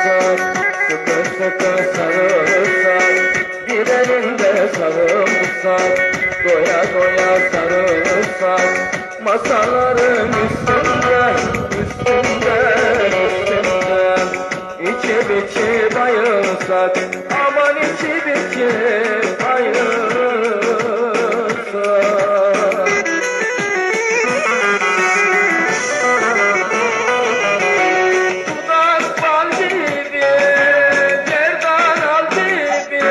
sarımsak, sıkı sıkı sarımsak, bir elinde sarımsak, doya doya sarımsak, masaların üstünde, üstünde, üstünde, içip içip bayılsak, aman içip içip bayılsak. Dudak bal gibi, gerdan al gibi,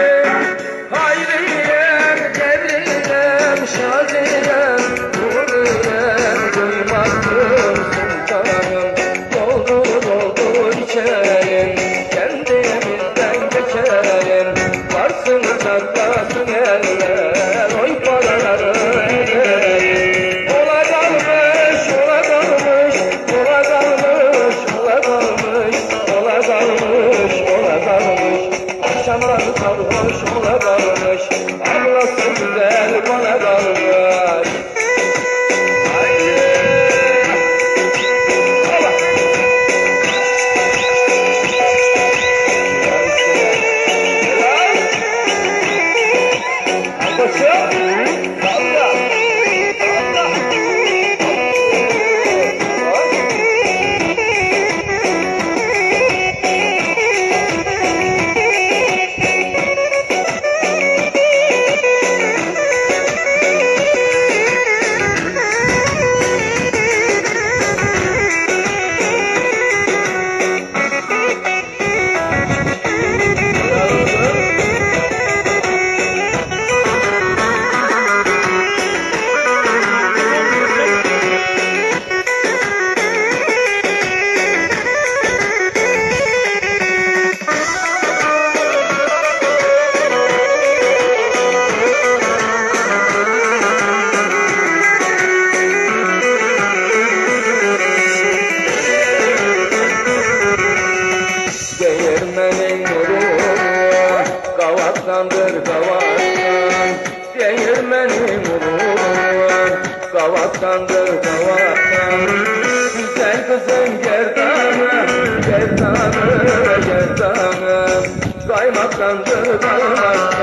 hayriyem, cebriyem, şadiyem, nuriyem, duymadım sultanım. Doldur doldur içerim, kendimizden geçerim, varsın çatlasın eller, oy paraları ederim. Ola kalmış, ola kalmış, ola kalmış, ola kalmış, ola kalmış, ola kalmış, akşamlar sarhoş ola kalmış, ablası güzel bana kalmış. Haydi! Ola! Koşun! Salla! Salla! Değirmenin nuru gavattandır gavattan, değirmenin nuru gavattandır gavattan. Güzel kızın gerdanı, gerdanı, gerdanı, kaymaktandır kaymaktan.